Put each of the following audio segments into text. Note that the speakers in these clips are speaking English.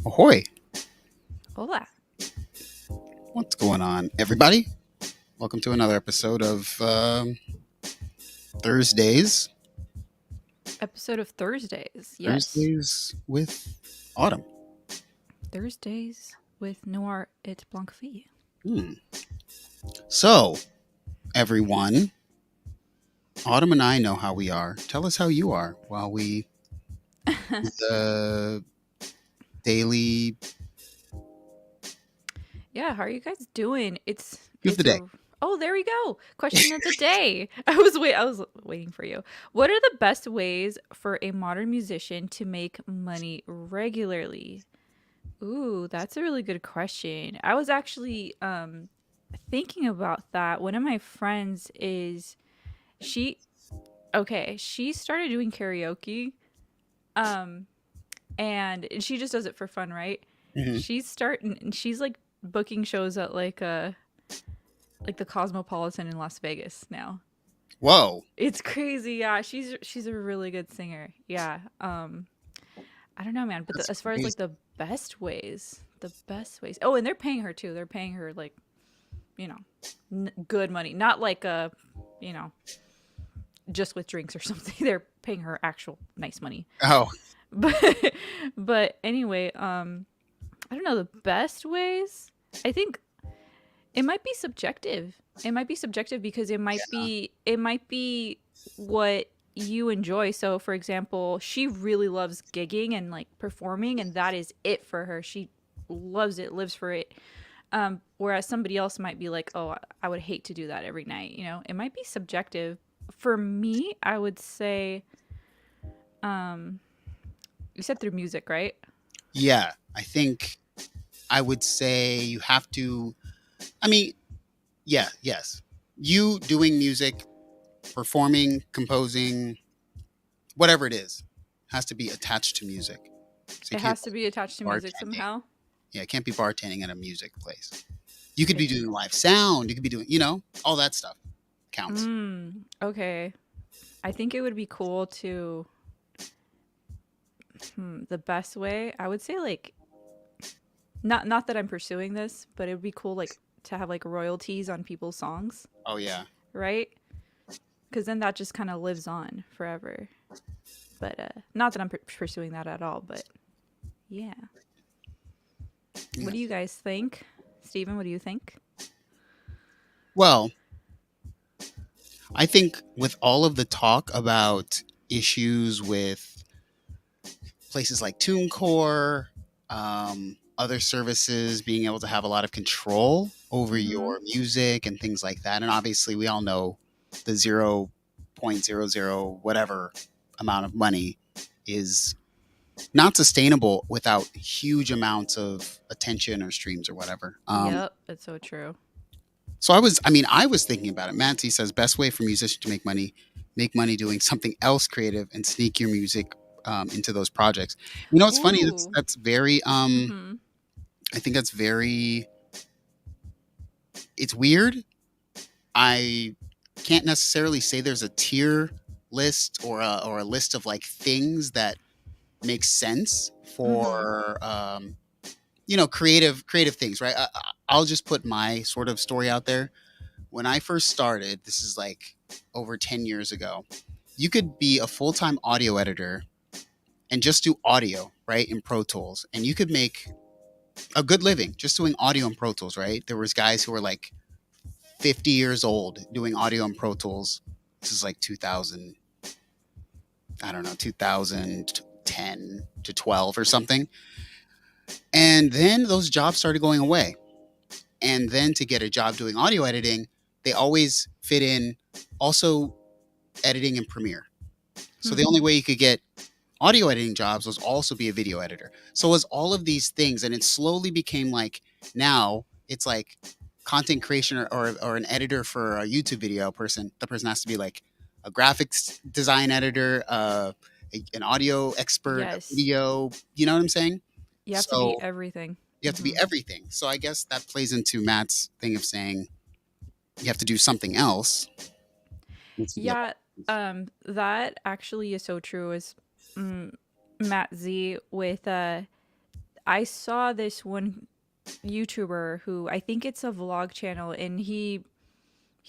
Ahoy! Hola. What's going on, everybody? Welcome to another episode of Thursdays. Episode of Thursdays. Yes. Thursdays with Autumn. Thursdays with NoirEtBlancVie. So, everyone, Autumn and I know how we are. Tell us how you are while we the daily Yeah, how are you guys doing? Give the day. Oh, there we go. Question of the day. I was waiting for you. What are the best ways for a modern musician to make money regularly? Ooh, that's a really good question. I was actually thinking about that. One of my friends she she started doing karaoke. And she just does it for fun, right? Mm-hmm. She's like booking shows at like the Cosmopolitan in Las Vegas now. Whoa. It's crazy. Yeah, she's a really good singer. Yeah. I don't know, man, but as far as like the best ways. Oh, and they're paying her too. They're paying her like, good money, not like just with drinks or something. They're paying her actual nice money. Oh. But anyway, I don't know the best ways. I think it might be subjective. Because it might be what you enjoy. So for example, she really loves gigging and like performing, and that is it for her. She loves it, lives for it. Whereas somebody else might be like, oh, I would hate to do that every night. It might be subjective. For me, I would say, you said through music, right? Yeah, I think I would say you have to. I mean, yeah, yes. You doing music, performing, composing, whatever it is, has to be attached to music. So it has to be attached to music somehow. Yeah, it can't be bartending at a music place. You could be doing live sound. You could be doing, all that stuff counts. Okay. I think it would be cool to. The best way, I would say, like, not that I'm pursuing this, but it would be cool, like, to have like royalties on people's songs. Oh yeah. Right? Because then that just kind of lives on forever. But not that I'm pursuing that at all, but yeah. What do you guys think? Steven, what do you think? Well, I think with all of the talk about issues with places like TuneCore, other services being able to have a lot of control over your music and things like that. And obviously we all know the 0.00 whatever amount of money is not sustainable without huge amounts of attention or streams or whatever. Yep, that's so true. So I was thinking about it. Manti says best way for musicians to make money doing something else creative and sneak your music into those projects. It's funny. That's very, I think that's very, it's weird. I can't necessarily say there's a tier list or a list of like things that make sense for, creative things, right? I'll just put my sort of story out there. When I first started, this is like over 10 years ago, you could be a full-time audio editor and just do audio, right, in Pro Tools. And you could make a good living just doing audio in Pro Tools, right? There was guys who were like 50 years old doing audio in Pro Tools. This is like 2000, 10 to 12 or something. And then those jobs started going away. And then to get a job doing audio editing, they always fit in also editing in Premiere. So Hmm. the only way you could get audio editing jobs was also be a video editor. So it was all of these things, and it slowly became like now it's like content creation or an editor for a YouTube video person. The person has to be like a graphics design editor, an audio expert, a Yes. video. You know what I'm saying? You have to be So everything. you have to be Hmm. everything. So I guess that plays into Matt's thing of saying you have to do something else. Once you get Yeah, that actually is so true. Is mm, Matt Z with I saw this one YouTuber who I think it's a vlog channel, and he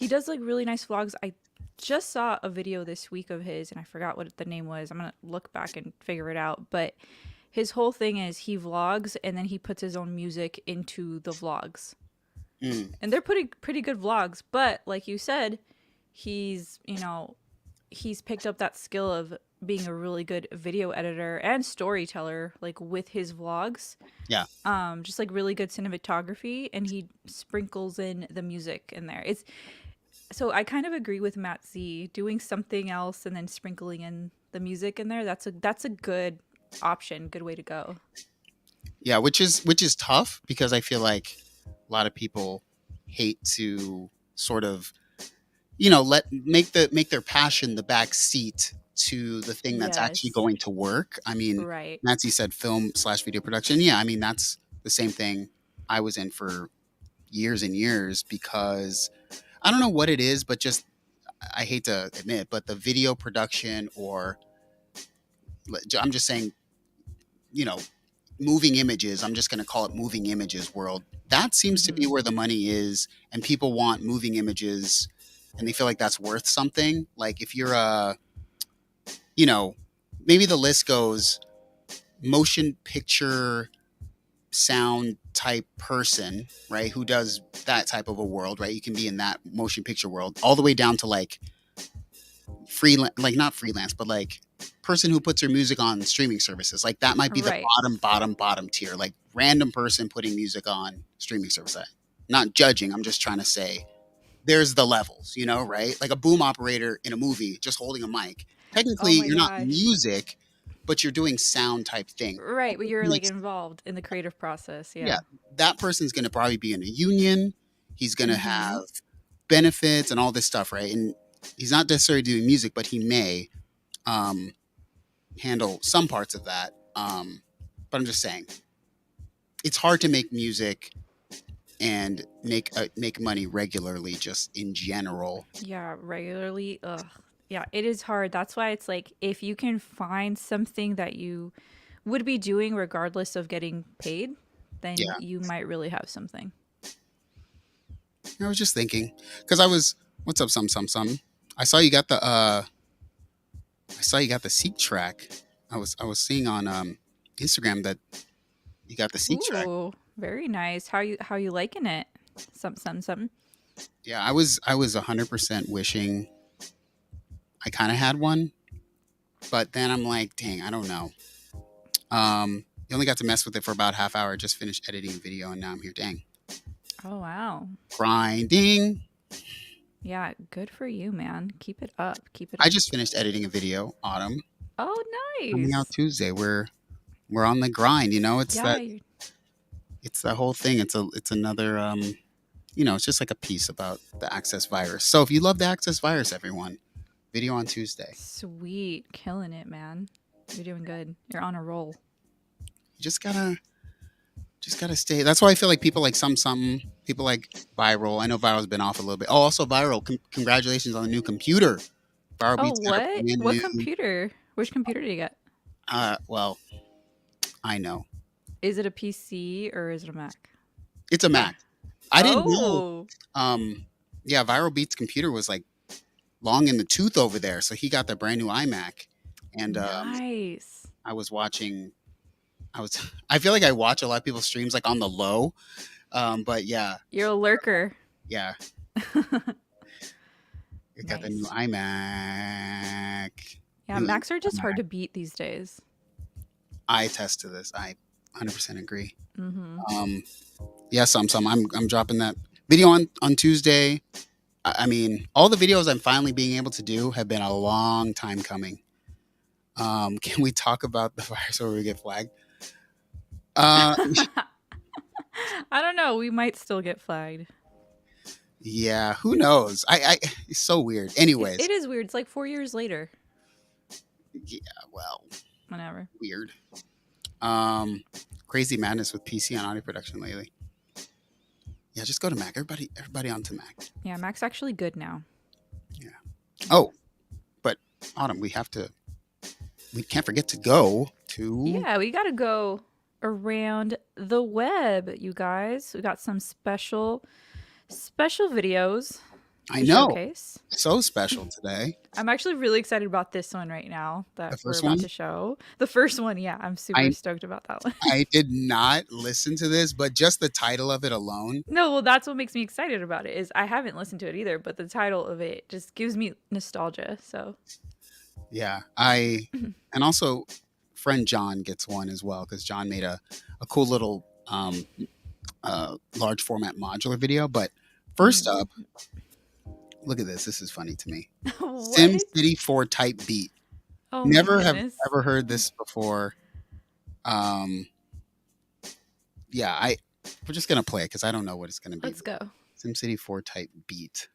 does like really nice vlogs. I just saw a video this week of his, and I forgot what the name was. I'm gonna look back and figure it out. But his whole thing is he vlogs and then he puts his own music into the vlogs, mm, and they're pretty good vlogs. But like you said, he's he's picked up that skill of being a really good video editor and storyteller, like with his vlogs. yeah. Just like really good cinematography, and he sprinkles in the music in there. It's so I kind of agree with Matt Z doing something else and then sprinkling in the music in there. That's a good option, good way to go. Yeah, which is tough because I feel like a lot of people hate to sort of let make their passion the back seat to the thing that's actually Yes. going to work. I mean, Right. Nancy said film/video production. Yeah, I mean that's the same thing I was in for years and years because I don't know what it is, but just I hate to admit, but the video production or I'm just saying, you know, moving images, I'm just going to call it moving images world. That seems to be Mhm. where the money is, and people want moving images, and they feel like that's worth something. Like if you're you know, maybe the list goes motion picture sound type person, right? Who does that type of a world, right? You can be in that motion picture world, all the way down to like freelance, like not freelance, but like person who puts their music on streaming services. Like that might be the Right. bottom tier, like random person putting music on streaming service. Not judging, I'm just trying to say there's the levels, right? Like a boom operator in a movie just holding a mic. Oh Technically, my you're not gosh. music, but you're doing sound type thing. Right, That but person you're like makes, involved in the creative process. yeah, Yeah. that person's going to probably be in a union. He's going to Mhm. have benefits and all this stuff, right? And he's not necessarily doing music, but he may um, handle some parts of that. But I'm just saying, it's hard to make music and make money regularly, just in general. Yeah, regularly. Ugh. Yeah, it is hard. That's why it's like if you can find something that you would be doing regardless of getting paid, then Yeah, you might really have something. I was just thinking because I was, what's up, some. I saw you got the Seek track. I was seeing on Instagram that you got the Seek track. Ooh, very nice. How you liking it? Some. Yeah, I was 100% wishing I kind of had one, but then I'm like, dang, I don't know. You only got to mess with it for about half hour. Just finished editing a video, and now I'm here. Dang, Oh wow. grinding. Yeah, good for you, man. Keep it up. Keep it I up. just finished editing a video. Autumn Oh, coming out nice. Tuesday. We're on the grind. It's Yeah, that it's the whole thing. It's another it's just like a piece about the Access virus. So if you love the Access virus, everyone, video on Tuesday. sweet. Killing it, man. You're doing good. You're on a roll. You just gotta stay. That's why I feel like people like something. People like Viral. I know Viral's been off a little bit. Oh, also Viral. Congratulations on the new computer. Viral Oh, Beats got a what? brand What new. computer? Which computer did you get? Well, I know Is it a PC or is it a Mac? it's a Mac. I didn't know. Oh, Um, yeah, Viral Beats computer was like long in the tooth over there, so he got the brand new iMac, and nice. I was watching. I was. I feel like I watch a lot of people's streams like on the low. But yeah, You're a lurker. yeah, it got the new Nice. iMac. Yeah, New Macs are just hard iMac. to beat these days. I attest to this. I 100% agree. Mm-hmm. Um, yeah, some. I'm dropping that video on Tuesday. I mean, all the videos I'm finally being able to do have been a long time coming. Can we talk about the virus where we get flagged? Uh, I don't know. We might still get flagged. yeah, who knows? It's so weird. It Anyways, is weird. It's like 4 years later. yeah, well, Whenever. weird. Um, crazy madness with PC and audio production lately. Yeah, just go to Mac. Everybody onto Mac. Yeah, Mac's actually good now. Yeah. Oh, but Autumn, we can't forget to go to. Yeah, we gotta go around the web, you guys. We got some special videos I to know, showcase. so special today. I'm actually really excited about this one right now The that we're first about one. to show. The first one, yeah, I'm super I stoked about that one. I did not listen to this, but just the title of it alone. No, well, that's what makes me excited about it. Is I haven't listened to it either, but the title of it just gives me nostalgia. So, Yeah, I and also friend John gets one as well because John made a cool little large format modular video. But first up, look at this. This is funny to me. what? SimCity 4 type beat. Oh my Never have goodness! ever heard this before. Um, yeah, we're just gonna play it because I don't know what it's gonna be. Let's go. SimCity 4 type beat.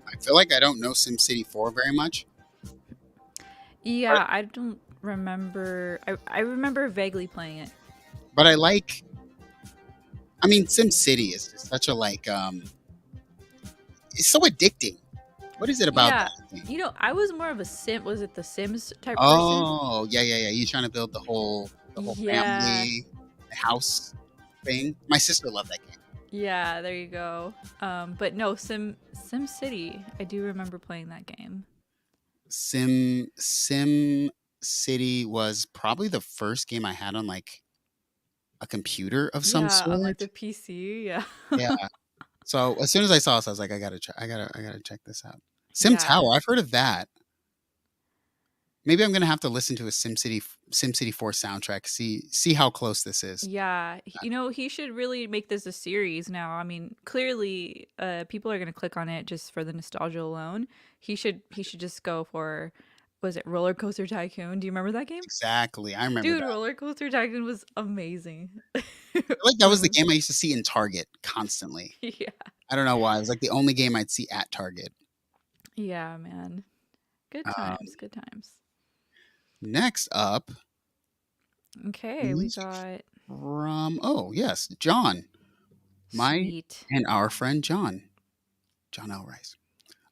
I feel like I don't know SimCity 4 very much, but Yeah, I don't remember. I remember vaguely playing it. but I like. I mean, SimCity is just such a like. It's so addicting. What is it about Yeah, that thing? I was more of a Sim. Was it the Sims type person? Oh, yeah, yeah, yeah. You're trying to build the whole Yeah, family, the house thing. My sister loved that game. yeah. There you go. But no, Sim City. I do remember playing that game. Sim City was probably the first game I had on like a computer of some Yeah, on like the sort. PC. Yeah, Yeah. So as soon as I saw this, I was like, I gotta check this out. Sim yeah. Tower. I've heard of that. Maybe I'm gonna have to listen to a SimCity 4 soundtrack. See how close this is. Yeah, he should really make this a series now. I mean, clearly, people are gonna click on it just for the nostalgia alone. He should just go for, was it Roller Coaster Tycoon? Do you remember that game? Exactly. I remember Dude, that. Roller Coaster Tycoon was amazing. I feel like that When was it the was, game I used to see in Target constantly. yeah, I don't know why. It was like the only game I'd see at Target. yeah, man, good Um, times, good times. Next up, Okay, we music got from, oh yes, John, my sweet, and our friend John Elrice.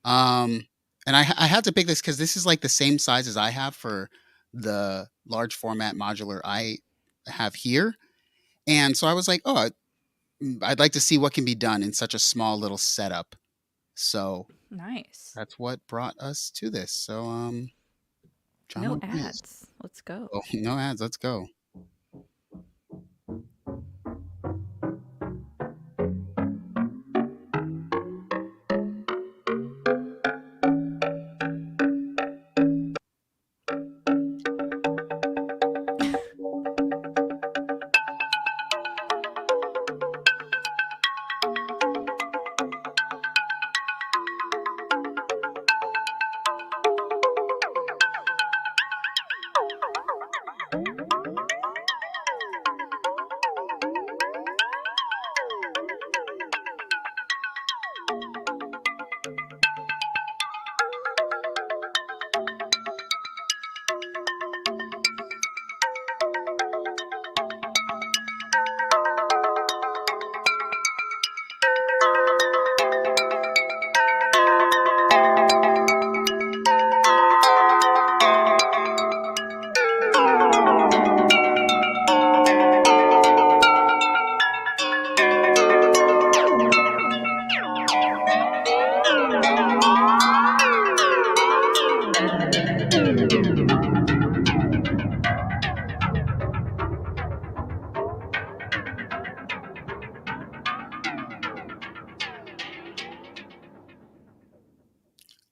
Um, and I had to pick this because this is like the same size as I have for the large format modular I have here, and so I was like, oh, I'd like to see what can be done in such a small little setup. So nice. that's what brought us to this. So John No Elrice. ads. Let's go. Oh, no ads. Let's go.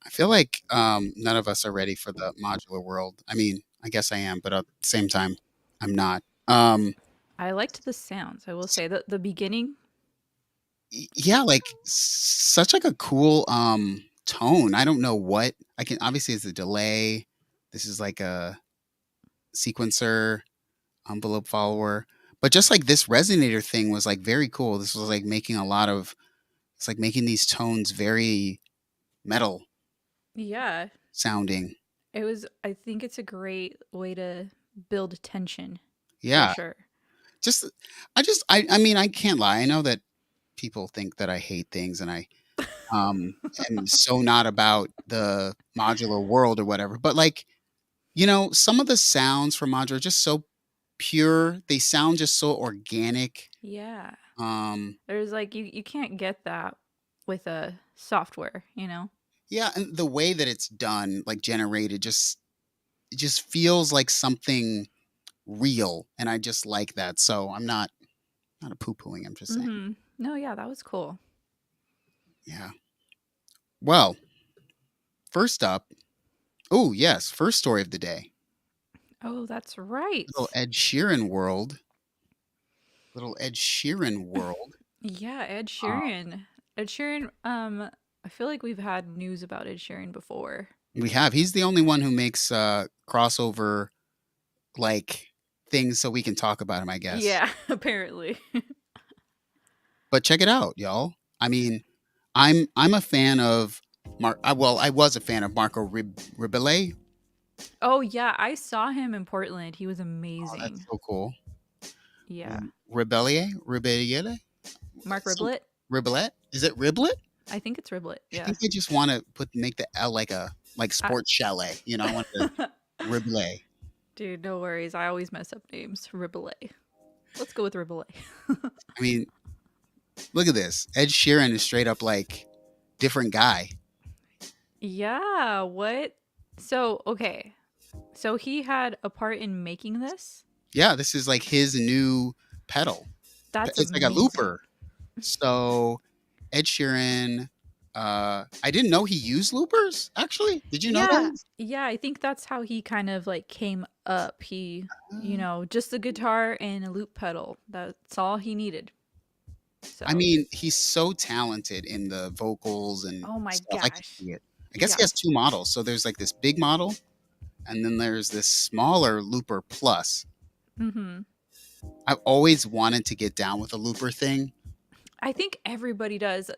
I feel like none of us are ready for the modular world. I mean, I guess I am, but at the same time, I'm not. I liked the sounds. I will say that the beginning. Yeah, like such like a cool tone. I don't know what I can. Obviously, it's a delay. This is like a sequencer, envelope follower, but just like this resonator thing was like very cool. This was like making a lot of. It's like making these tones very metal Yeah, sounding. it was. I think it's a great way to build tension, for Yeah, sure. just I mean, I can't lie. I know that people think that I hate things and I um am so not about the modular world or whatever. But like, some of the sounds from modular are just so pure. They sound just so organic. Yeah, Um there's like you can't get that with a software. yeah, and the way that it's done, like generated, just it just feels like something real. And I just like that. So I'm not a poo-pooing, I'm just saying. Mm-hmm. No, yeah, that was cool. Yeah. Well, first up, oh yes, first story of the day. Oh, that's Little right. Ed Sheeran world. Little Ed Sheeran world. Yeah, Ed Uh, Sheeran. Ed Sheeran. I feel like we've had news about Ed Sheeran before. we have. He's the only one who makes crossover like things so we can talk about him, I guess. Yeah, apparently. But check it out, y'all. I mean, I'm a fan of well, I was a fan of Marco Ribelle. Oh yeah, I saw him in Portland. He was Oh, that's amazing. so cool. Yeah. Ribelle? Mark Some Riblet? Riblet? Is it Riblet? I think it's Riblet. I Yeah. think I just want to make the L like a I- sports chalet. I want the Riblet. Dude, no worries. I always mess up names. Riblet. Let's go with Riblet. I mean, look at this. Ed Sheeran is straight up like different guy. Yeah, what? So, okay. So he had a part in making this? Yeah, this is like his new pedal. That's It's like a amazing. looper. So Ed Sheeran. I didn't know he used loopers. Actually, did you know Yeah, that? yeah, I think that's how he kind of like came up. Uh, Just the guitar and a loop pedal. That's all he needed. I So, mean, he's so talented in the vocals and oh my stuff. I can gosh. see it. I guess he has Yes. two models. So there's like this big model, and then there's this smaller looper plus. Mhm. I've always wanted to get down with a looper thing. I think everybody does.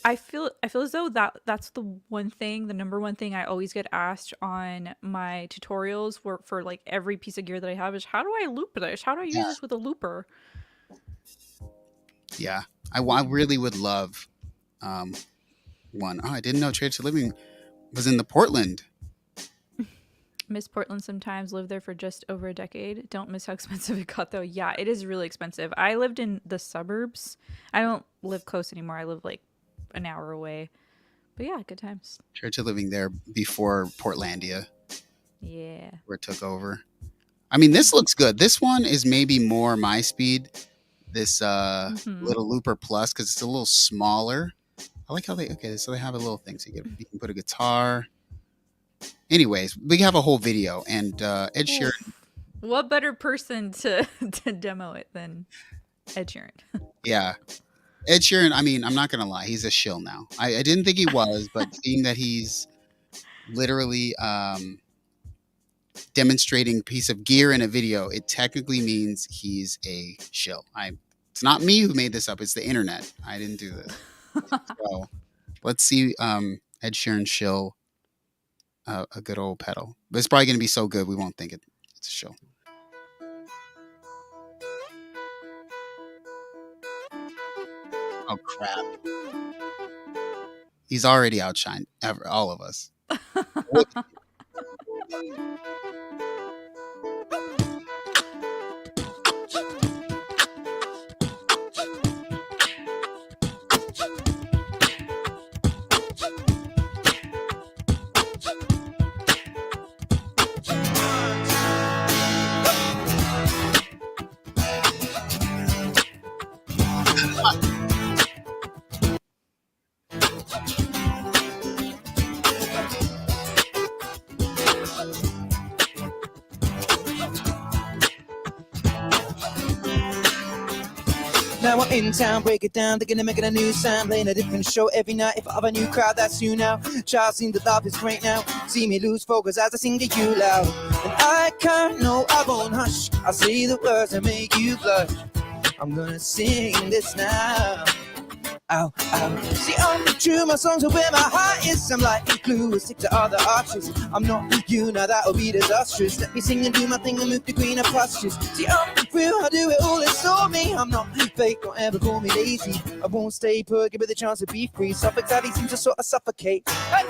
I feel as though that's the one thing, the number one thing I always get asked on my tutorials for like every piece of gear that I have is how do I loop this? How do I Yeah, use this with a looper? yeah. I really would love um, one. Oh, I didn't know Trade to Living was in the Portland. Miss Portland sometimes, lived there for just over a decade. Don't miss how expensive it got though. Yeah, it is really expensive. I lived in the suburbs. I don't live close anymore. I live like an hour away. But yeah, good times. Trade to Living there before Portlandia, Yeah. where it took over. I mean, this looks good. This one is maybe more my speed. This Mhm. little Looper Plus because it's a little smaller. I like how they okay, so they have a little thing so you can put a guitar. Anyways, we have a whole video and Ed Sheeran. Oof. What better person to to demo it than Ed Sheeran? Yeah, Ed Sheeran. I mean, I'm not gonna lie, he's a shill now. I didn't think he was, but seeing that he's literally demonstrating a piece of gear in a video, it technically means he's a shill. I. It's not me who made this up. It's the internet. I didn't do this. So let's see Ed Sheeran shill a good old pedal. But it's probably going to be so good we won't think it's a show. Oh crap! He's already outshined all of us. Now I'm in town, break it down, thinking of making a new sound, playing a different show every night. If I have a new crowd, that's you now. Child seem to love is great now. See me lose focus as I sing to you loud. And I can't, no, I won't hush. I'll say the words that make you blush. I'm gonna sing this now. Ow, ow. See, I'm true, my songs are where my heart is. I'm like glue, stick to other arches. I'm not you, now that'll be disastrous. Let me sing and do my thing and move to greener pastures. See, I'm real, I do it all, it's all me. I'm not fake, don't ever call me lazy. I won't stay put, give it the chance to be free. Self-anxiety seems to sort of suffocate. Hey!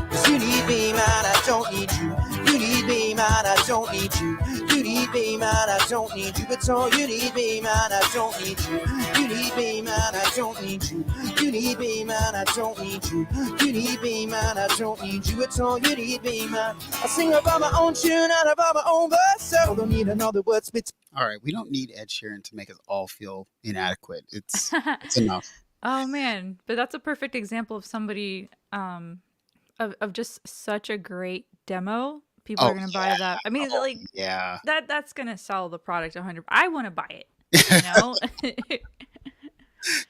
'Cause you need me, man, I don't need you. You need me, man, I don't need you. You need me, man, I don't need you at all. You need me, man, I don't need you. You need me, man, I don't need you. You need me, man, I don't need you. You need me, man, I don't need you at all. You need me, man. I sing about my own tune and about my own verse, so I don't need another word spit. All right, we don't need Ed Sheeran to make us all feel inadequate. It's enough. Oh man, but that's a perfect example of somebody of just such a great demo. People are Oh going to buy yeah, that. I mean, oh like yeah. that's going to sell the product 100. I want to buy it, you know?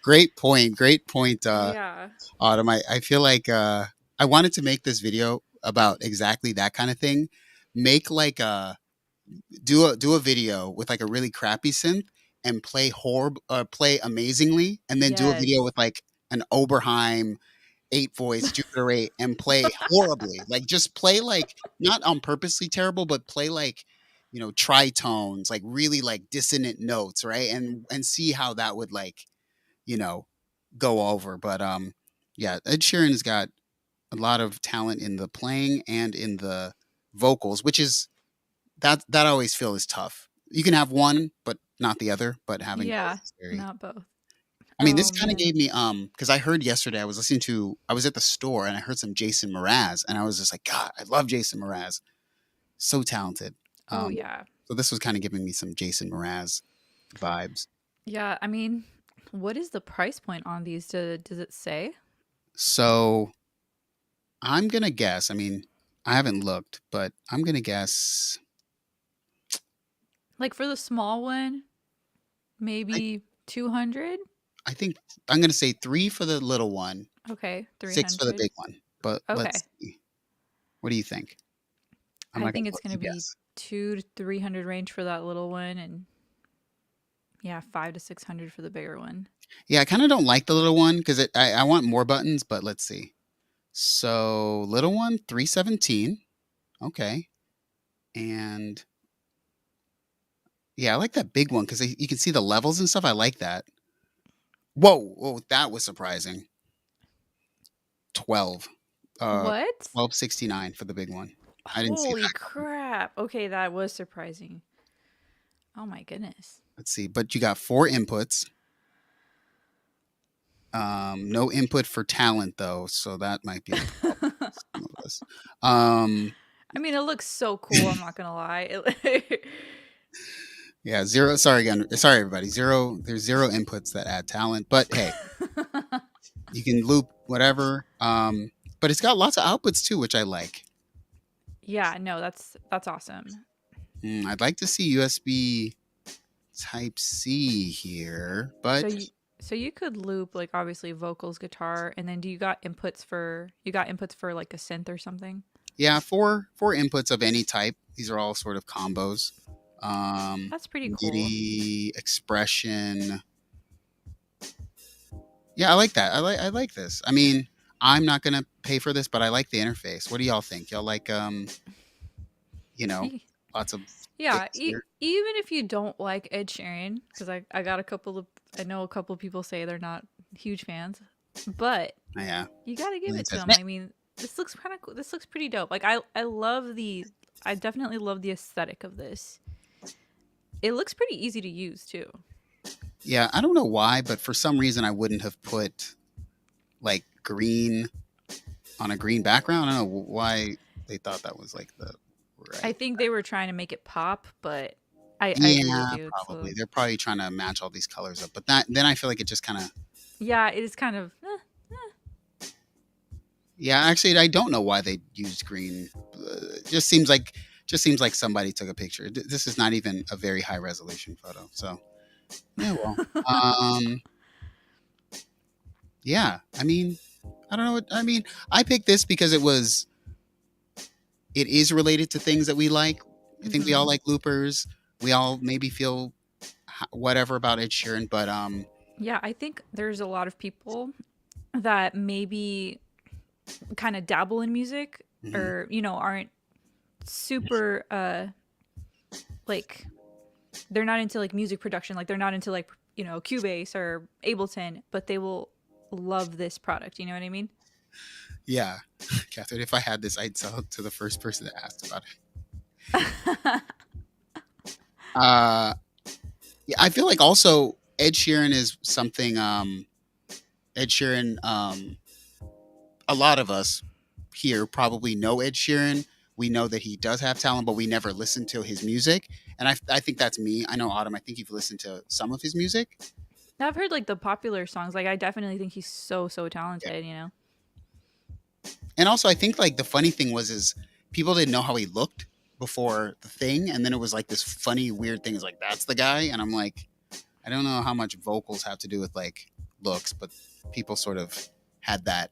Great point. Great point. Yeah. Autumn. I feel like I wanted to make this video about exactly that kind of thing. Make like a do a video with like a really crappy synth and play amazingly, and then do a video Yes. with like an Oberheim 8 voice Jupiter 8 and play horribly. Like just play like not on purposely terrible, but play like tritones, like really like dissonant notes, right? And see how that would like you know go over. But yeah, Ed Sheeran's got a lot of talent in the playing and in the vocals, which is that I always feel is tough. You can have one, but not the other. But having both Yeah, is very. not both. I mean, this Oh kind of man. gave me because I heard yesterday I was at the store and I heard some Jason Mraz and I was just like, God, I love Jason Mraz, so talented. Oh Um, yeah. so this was kind of giving me some Jason Mraz vibes. Yeah, I mean, what is the price point on these? Does it say? So I'm gonna guess. I mean, I haven't looked, but I'm gonna guess. Like for the small one, I, maybe 200. I think I'm gonna say 3 for the little one, Okay, 6 for the 300. big one. But Okay. let's see. What do you think? I'm I not gonna think it's let going to you be guess. 2 to 300 range for that little one, and yeah, 5 to 600 for the bigger one. Yeah, I kind of don't like the little one because I want more buttons. But let's see. So little one 317. Okay, and yeah, I like that big one because you can see the levels and stuff. I like that. Whoa, whoa, that was surprising. 12. What? 1269 for the big one. I didn't see Holy that coming. crap. Okay, that was surprising. Oh my goodness. Let's see, but you got 4 inputs. No input for talent though, so that might be a problem for some of us. Um, I mean, it looks so cool, I'm not going to lie. It, yeah, 0. Sorry again. Sorry everybody. 0. There's 0 inputs that add talent, but hey, you can loop whatever. But it's got lots of outputs too, which I like. yeah, no, that's awesome. I'd like to see USB Type C here, So but you so you could loop like obviously vocals, guitar, and then do you got inputs for like a synth or something? yeah, four inputs of any type. These are all sort of combos. Um, That's pretty cool. MIDI, expression. Yeah, I like that. I like this. I mean, I'm not gonna pay for this, but I like the interface. What do y'all think? Y'all like you know, Y- lots of Yeah, things here? even if you don't like Ed Sheeran, because I got a couple of I know a couple of people say they're not huge fans, but Yeah. you got to give Lynn it to says, them. "Meh." I mean, this looks kind of cool. This looks pretty dope. Like I definitely love the aesthetic of this. It looks pretty easy to use too. Yeah, I don't know why, but for some reason I wouldn't have put like green on a green background. I don't know why they thought that was like the I right. think they were trying to make it pop, but I agree with Yeah, you. It's probably. They're probably trying to match all these colors up, but that then I feel like it just kind of. yeah, it is kind of Yeah, actually, I don't know why they used green. Just seems like somebody took a picture. This is not even a very high resolution photo. So yeah, well, um, yeah. I mean, I don't know. I mean, I picked this because it is related to things that we like. I think we all hmm. like loopers. We all maybe feel whatever about Ed Sheeran, but Yeah, I think there's a lot of people that maybe kind of dabble in music mhm. or aren't super like they're not into like music production, like they're not into like Cubase or Ableton, but they will love this product, you know what I mean? Yeah, Catherine. If I had this, I'd sell it to the first person that asked about it. Uh, yeah, I feel like also Ed Sheeran is something. Ed Sheeran. A lot of us here probably know Ed Sheeran. We know that he does have talent, but we never listen to his music. And I think that's me. I know Autumn. I think you've listened to some of his music. I've heard like the popular songs. Like I definitely think he's so Yeah. talented, you know. And also, I think like the funny thing was is people didn't know how he looked before the thing, and then it was like this funny weird thing. Is like that's the guy, and I'm like, I don't know how much vocals have to do with like looks, but people sort of had that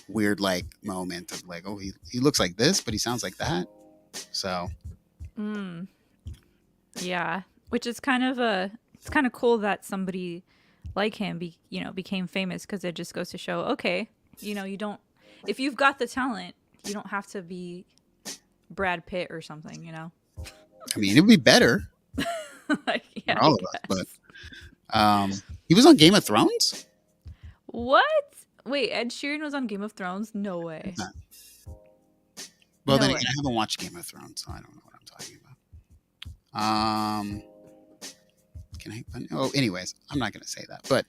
weird like moment of like, oh, he looks like this, but he sounds like that. So Mm, yeah, which is kind of a it's kind of cool that somebody like him became famous because it just goes to show, okay, you don't if you've got the talent, you don't have to be Brad Pitt or something, you know. I mean, it would be better Like, yeah, for I all of us, but guess. he was on Game of Thrones. What? Wait, Ed Sheeran was on Game of Thrones? No way. Uh, Well, No then again, way. I haven't watched Game of Thrones, so I don't know what I'm talking about. Can I? Oh, anyways, I'm not gonna say that, but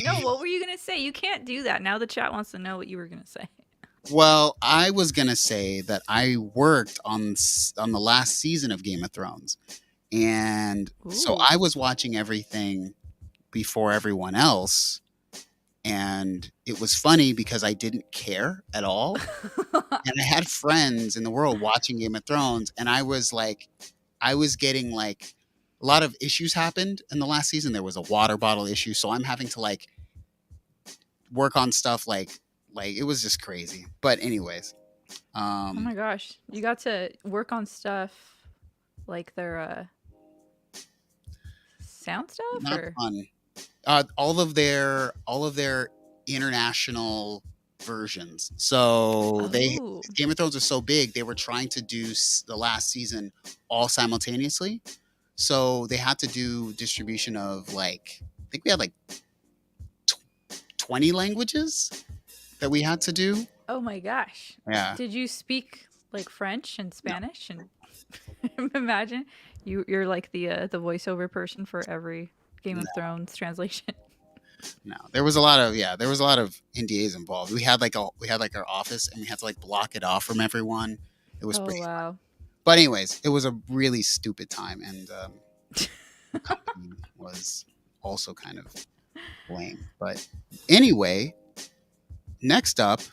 No, what were you gonna say? You can't do that. Now the chat wants to know what you were gonna say. well, I was gonna say that I worked on the last season of Game of Thrones, and so Ooh. I was watching everything before everyone else, And it was funny because I didn't care at all. And I had friends in the world watching Game of Thrones, and I was getting like a lot of issues happened in the last season. There was a water bottle issue, so I'm having to like work on stuff like it was just crazy. But anyways, Oh my gosh, you got to work on stuff like their sound stuff, not or fun. All of their international versions. So they oh, Game of Thrones was so big, they were trying to do the last season all simultaneously. So they had to do distribution of like I think we had like 20 languages that we had to do. oh my gosh. Yeah. Did you speak like French and No. Spanish and imagine you're like the voiceover person for every Game No. of Thrones translation. No. There was a lot of there was a lot of NDAs involved. We had like our office and we had to like block it off from everyone. It was Oh pretty wow. But anyways, it was a really stupid time, and the company was also kind of lame. But anyway, next up, a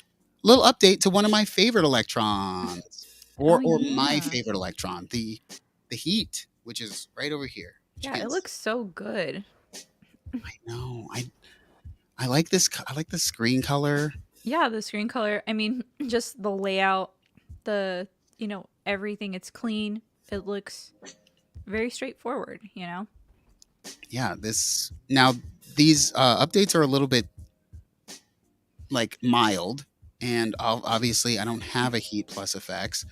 little update to one of my favorite electrons, Oh or my yeah. favorite electron, the heat, which is right over here. Which you Yeah, it can't looks so good. I know. I like this. I like the screen color. Yeah, the screen color. I mean, just the layout, the everything. It's clean. It looks very straightforward. Yeah. This now these updates are a little bit like mild, and obviously I don't have a heat plus effects,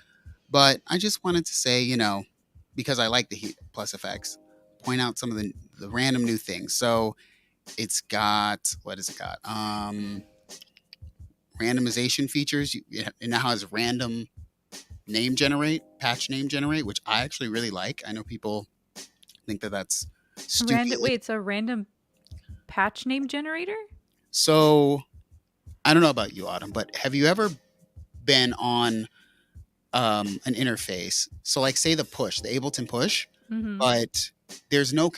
but I just wanted to say, because I like the heat plus effects, point out some of the random new things. So it's got what has it got? Randomization features. It now has random patch name generate, which I actually really like. I know people think that that's stupid. Wait, it's a random patch name generator? So I don't know about you, Autumn, but have you ever been on an interface? So, like, say the Ableton push, Mm-hmm. but there's no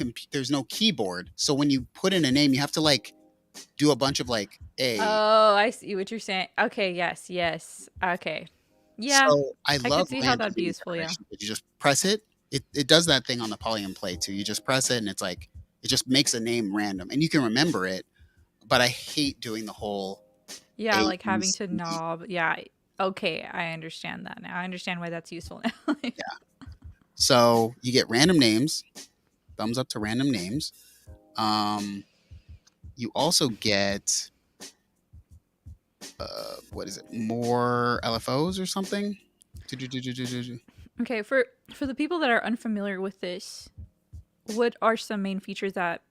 keyboard. So when you put in a name, you have to like do a bunch of like a. Oh, I see what you're saying. Okay, yes, yes. Okay. Yeah, So I I could love see how random that'd be name useful, yeah. generation. You just press it. It does that thing on the Poly and Play too. You just press it, and it's like it just makes a name random, and you can remember it. But I hate doing the whole Yeah, A like B having C. to knob. Yeah. Okay, I understand that now. I understand why that's useful now. So you get random names. Thumbs up to random names. You also get what is it? More LFOs or something? Okay, for the people that are unfamiliar with this, what are some main features that,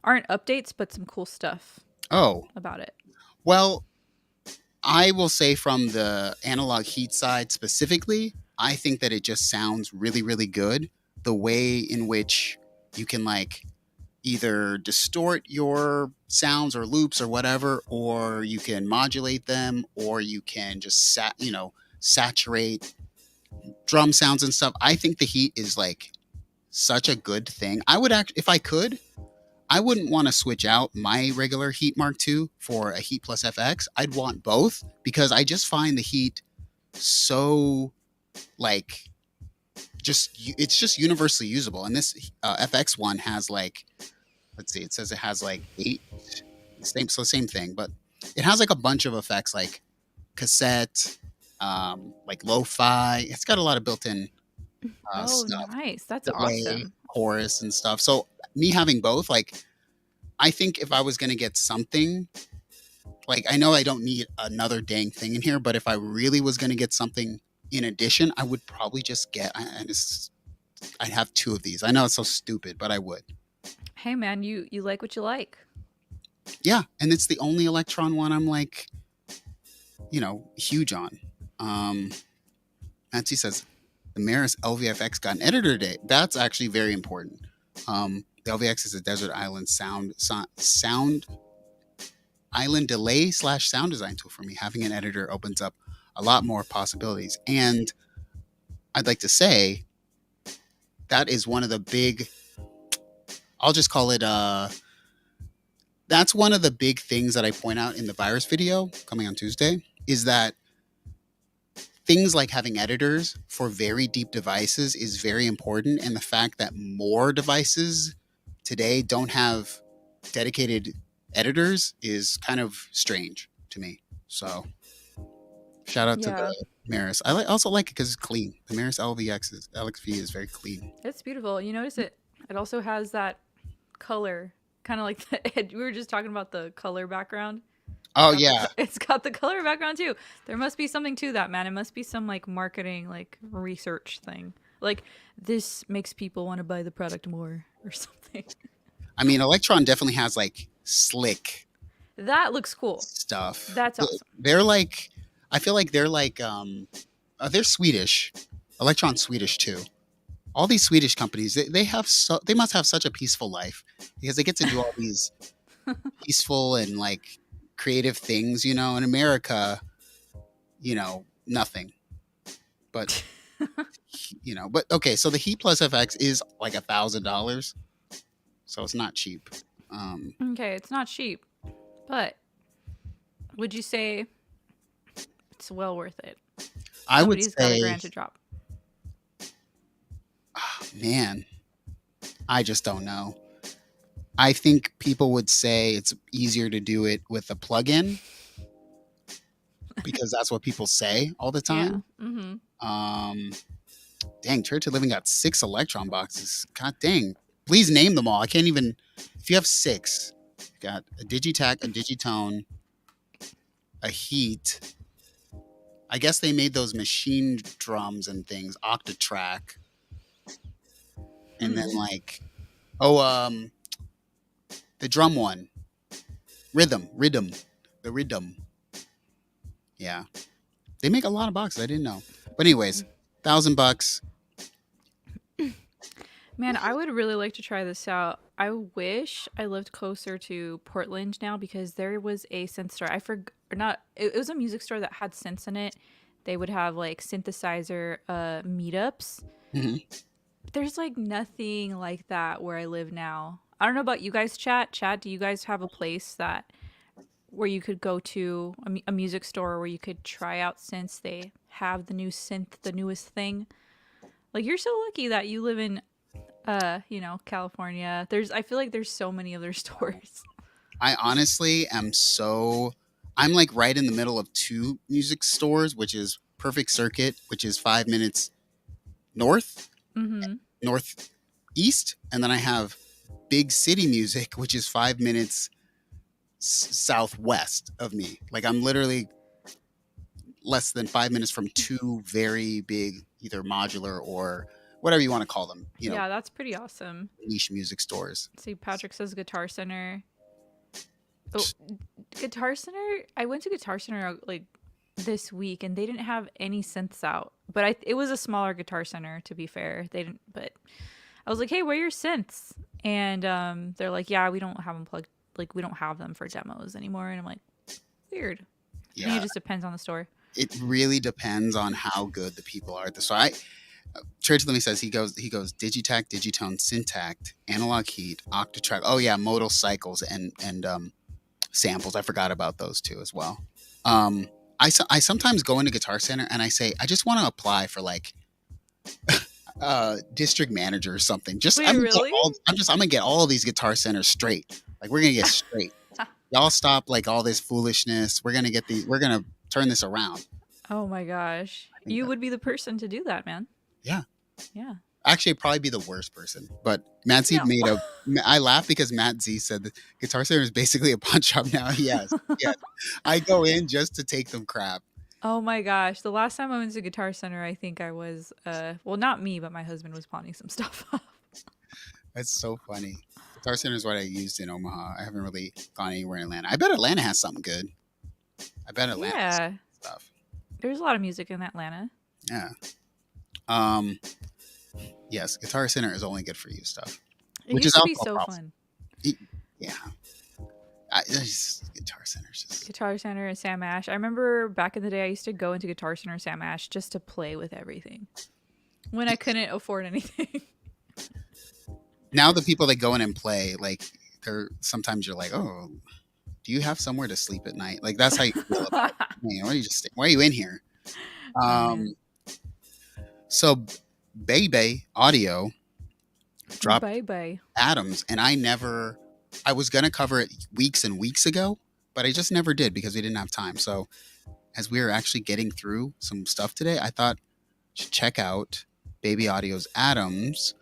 aren't updates but some cool stuff Oh, about it? well, I will say from the analog heat side specifically, I think that it just sounds really, really good. The way in which you can like either distort your sounds or loops or whatever, or you can modulate them, or you can just saturate drum sounds and stuff. I think the heat is like such a good thing. I would if I could, I wouldn't want to switch out my regular Heat Mark II for a Heat Plus FX. I'd want both because I just find the Heat so like it's just universally usable. And this FX one has like, let's see, it says it has like 8 same thing, but it has like a bunch of effects like cassette, like lo-fi. It's got a lot of built-in Oh, stuff, nice. That's delay, awesome. chorus, and stuff. So me having both, like, I think if I was gonna get something, like, I know I don't need another dang thing in here, but if I really was gonna get something in addition, I would probably just get. I'd have 2 of these. I know it's so stupid, but I would. Hey man, you like what you like. Yeah, and it's the only Electron one I'm like, huge on. Nancy says the Maris LVFX got an editor today. That's actually very important. The LVX is a desert island sound island delay / sound design tool for me. Having an editor opens up a lot more possibilities. And I'd like to say that is one of the big, I'll just call it that's one of the big things that I point out in the virus video coming on Tuesday, is that things like having editors for very deep devices is very important. And the fact that more devices today don't have dedicated editors is kind of strange to me. So shout out to Yeah, the Maris. I also like it because it's clean. The Maris LXV is very clean. it's beautiful. You notice it. It also has that color, kind of like the. We were just talking about the color background. Oh yeah, It's got the color background too. There must be something to that, man. It must be some like marketing, like research thing. Like this makes people want to buy the product more or something. I mean, Electron definitely has like slick That looks cool. stuff. That's awesome. They're like, I feel like they're like, they're Swedish. Electron's Swedish too. All these Swedish companies, they must have such a peaceful life because they get to do all these peaceful and like creative things. You know, in America, nothing. But but okay. So the Heat Plus FX is like $1,000, so it's not cheap. Okay, it's not cheap, but would you say it's well worth it? I would Somebody's got a say, grand to drop. man, I just don't know. I think people would say it's easier to do it with a plug-in because that's what people say all the Yeah. time. Mm-hmm. Dang, Church of Living got 6 Electron boxes. God dang. Please name them all. I can't even. If you have 6, you got a Digitac, a Digitone, a Heat. I guess they made those machine drums and things, Octatrack. And then like, the drum one. Rhythm. The Rhythm. Yeah. They make a lot of boxes. I didn't know. But anyways, $1,000. Man, I would really like to try this out. I wish I lived closer to Portland now because there was a synth store. I forgot, or not. It was a music store that had synths in it. They would have like synthesizer meetups. hmm There's like nothing like that where I live now. I don't know about you guys, chat. Chat, do you guys have a place that where you could go to a music store where you could try out synths? They have the new synth, the newest thing. Like you're so lucky that you live in California. I feel like there's so many other stores. I honestly am I'm like right in the middle of 2 music stores, which is Perfect Circuit, which is 5 minutes Mm-hmm. northeast, and then I have Big City Music, which is 5 minutes southwest of me. Like I'm literally less than 5 minutes from 2 very big, either modular or whatever you want to call them, Yeah, that's pretty awesome. niche music stores. See, Patrick says Guitar Center. Oh, Guitar Center. I went to Guitar Center like this week, and they didn't have any synths out. But it was a smaller Guitar Center, to be fair. They didn't. But I was like, "Hey, where are your synths?" And they're like, "Yeah, we don't have them plugged. Like, we don't have them for demos anymore." And I'm like, "Weird." I think Yeah, it just depends on the store. it really depends on how good the people are at the store. Church Lemmy says he goes Digitac, Digitone, Syntact, Analog Heat, Octatrack. Oh yeah, modal cycles and samples. I forgot about those too as well. I sometimes go into Guitar Center and I say I just want to apply for like district manager or something. Just Wait, I'm really? gonna get all of these Guitar Centers straight. Like we're gonna get straight. Y'all stop like all this foolishness. We're gonna turn this around. Oh my gosh, think you that- would be the person to do that, man. Yeah. Yeah. Actually, I'd probably be the worst person. But Matt Z No. I laugh because Matt Z said that Guitar Center is basically a pawn shop now. Yes. I go in just to take them crap. Oh my gosh. The last time I went to Guitar Center, I think I was, well, not me, but my husband was pawning some stuff off. That's so funny. Guitar Center is what I used in Omaha. I haven't really gone anywhere in Atlanta. I bet Atlanta has something good. I bet Atlanta has Yeah. stuff. There's a lot of music in Atlanta. Yeah. Yes, Guitar Center is only good for you stuff. It Which used is to be alcohol so problems. fun. Yeah. Guitar Center's just. Guitar Center and Sam Ash. I remember back in the day, I used to go into Guitar Center and Sam Ash just to play with everything when I couldn't afford anything. Now the people that go in and play, like sometimes you're like, oh, do you have somewhere to sleep at night? Like that's how you feel about it. Man, why are you in here? Oh man. Um, so Bebe Audio dropped Bye bye. Atoms, and I was gonna cover it weeks and weeks ago, but I just never did because we didn't have time. So as we were actually getting through some stuff today, I thought should check out Baby Audio's Atoms.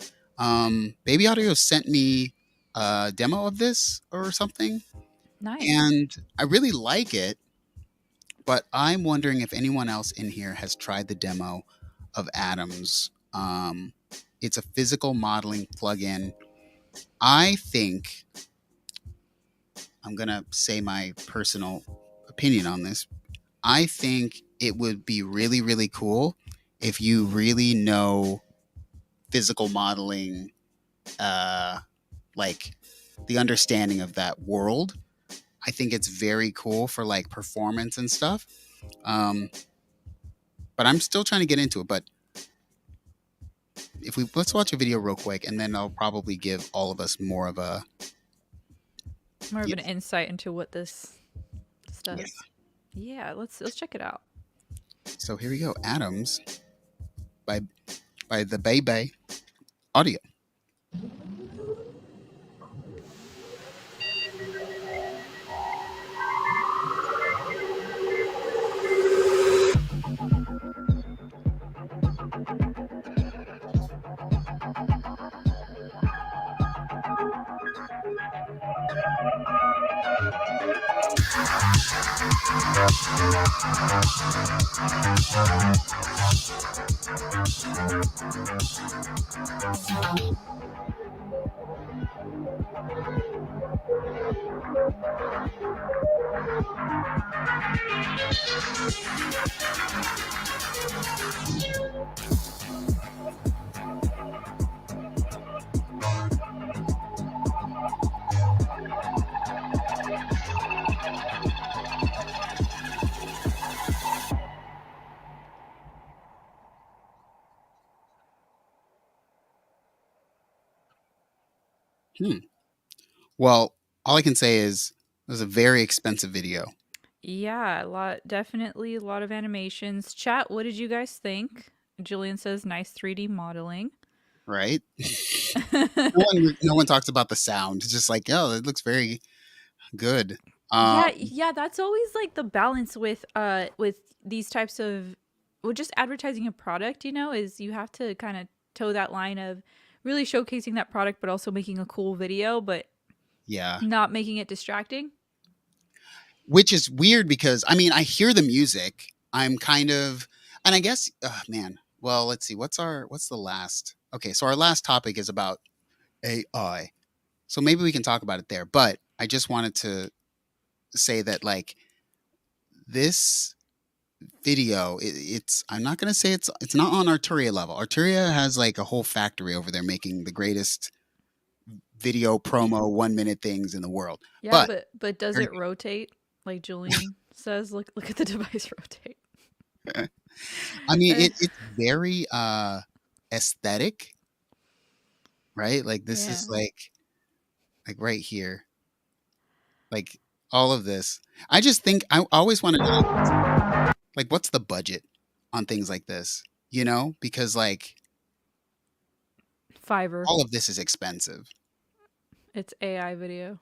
Baby Audio sent me a demo of this or something, Nice. and I really like it. But I'm wondering if anyone else in here has tried the demo of Atoms. It's a physical modeling plugin. I think I'm gonna say my personal opinion on this. I think it would be really, really cool if you really know physical modeling, like the understanding of that world. I think it's very cool for like performance and stuff. Um, but I'm still trying to get into it. But if we let's watch a video real quick, and then I'll probably give all of us more of a More of yeah, an insight into what this yeah. does. Yeah, let's check it out. So here we go. Atoms by the Bebe Audio. Hmm. Well, all I can say is it was a very expensive video, Yeah, definitely a lot of animations. Chat, what did you guys think? Jillian says nice 3D modeling. right? No one talks about the sound. It's just like, oh, it looks very good. Yeah, Um, yeah, that's always like the balance with these types of well just advertising a product, is you have to kind of toe that line of really showcasing that product but also making a cool video but yeah, not making it distracting. which is weird because I mean, I hear the music. I'm kind of, and I guess, man. Well, let's see. What's the last? Okay, so our last topic is about AI. So maybe we can talk about it there. But I just wanted to say that like this video, it's I'm not gonna say it's not on Arturia level. Arturia has like a whole factory over there making the greatest video promo 1 minute things in the world. Yeah, But but does it rotate like Julian says? Look at the device rotate. I mean, Eh, it's very aesthetic, right? Like this yeah. is like right here, like all of this. I just think I always want to know, like, what's the budget on things like this? You know, because like Fiverr. all of this is expensive. It's AI video.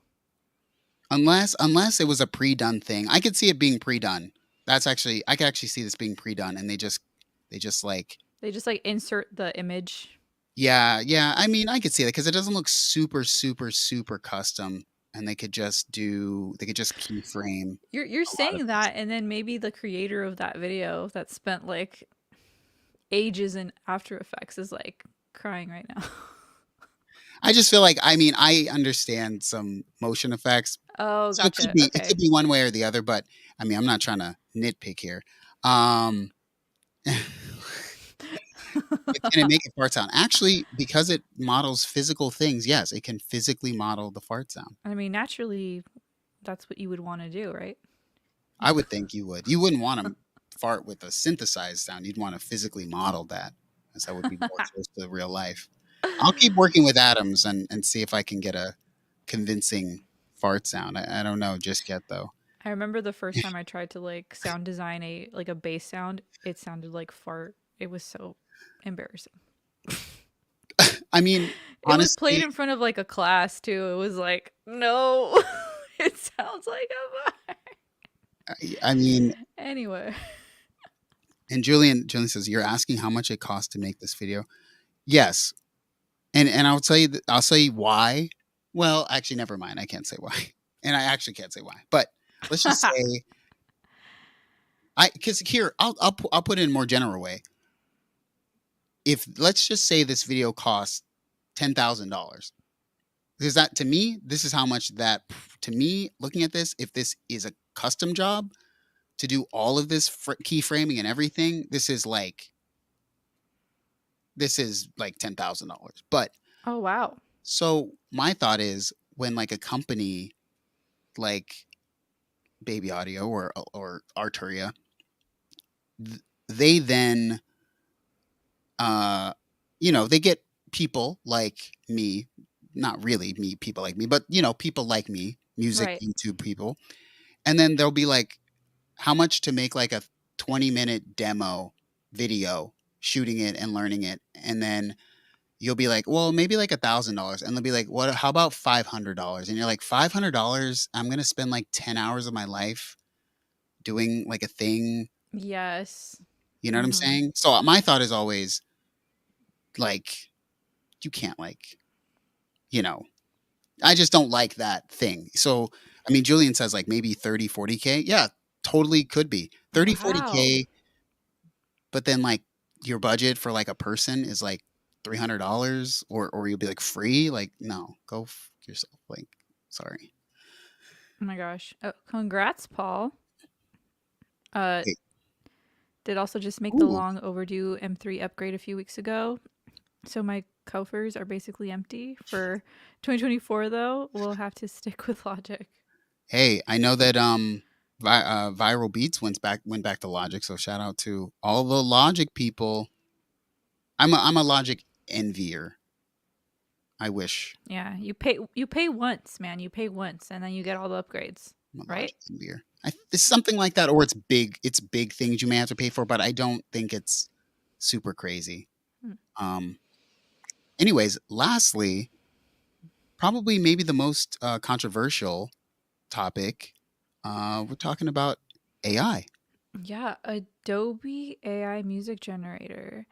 Unless it was a pre-done thing. I could see it being pre-done. I could actually see this being pre-done, and they just like They just like insert the image. yeah, yeah. I mean, I could see that because it doesn't look super, super, super custom, and they could just keyframe You're a lot of saying this. that, and then maybe the creator of that video that spent like ages in After Effects is like crying right now. I just feel like I mean I understand some motion effects, Oh, so gotcha. it Okay. could be one way or the other. But I mean, I'm not trying to nitpick here. Um, but can it make a fart sound? Actually, because it models physical things, yes, it can physically model the fart sound. I mean, naturally, that's what you would want to do, right? I would think you would. You wouldn't want to fart with a synthesized sound. You'd want to physically model that, as that would be more close to real life. I'll keep working with atoms and see if I can get convincing fart sound. I don't know just yet though. I remember the first time I tried to like sound design a bass sound, it sounded like fart. It was so embarrassing. I mean, It was played honestly, in front of like a class too. It was like, no, it sounds like a fart. I mean, Anyway. and Julian says, you're asking how much it cost to make this video. Yes. And I'll tell you, I'll say why. Well, actually, never mind. I can't say why. And I actually can't say why, but let's just say because here, I'll put it in a more general way. If let's just say this video costs $10,000, because that to me, this is how much that to me, looking at this, if this is a custom job to do all of this keyframing and everything, this is like $10,000. But Oh wow. so my thought is when like a company like Baby Audio or Arturia, they then they get people like me, not really me, people like me, but people like me, music Right. YouTube people, and then they'll be like, how much to make like a 20-minute demo video, shooting it and learning it, and then you'll be like, well, maybe like $1,000, and they'll be like, what? How about $500? And you're like, $500? I'm gonna spend like 10 hours of my life doing like a thing. Yes. You know what I'm saying? So my thought is always like, you can't like, I just don't like that thing. So, I mean, Julian says like maybe 30, 40K. Yeah, totally could be 30, Wow. 40K. But then like your budget for like a person is like $300 or you'll be like free. Like, no, go yourself. Like, sorry. Oh my gosh. Oh, congrats, Paul. Hey, Did also just make the ooh, long overdue M3 upgrade a few weeks ago. So my coffers are basically empty for 2024 though. We'll have to stick with Logic. hey, I know that Viral Beats went back to Logic, so shout out to all the Logic people. I'm a Logic envier. I wish. Yeah, you pay once, man. You pay once and then you get all the upgrades, I'm a right? Logic envier. It's something like that, or it's big. It's big things you may have to pay for, but I don't think it's super crazy. Anyways, lastly, probably maybe the most controversial topic. We're talking about AI. Yeah, Adobe AI Music Generator.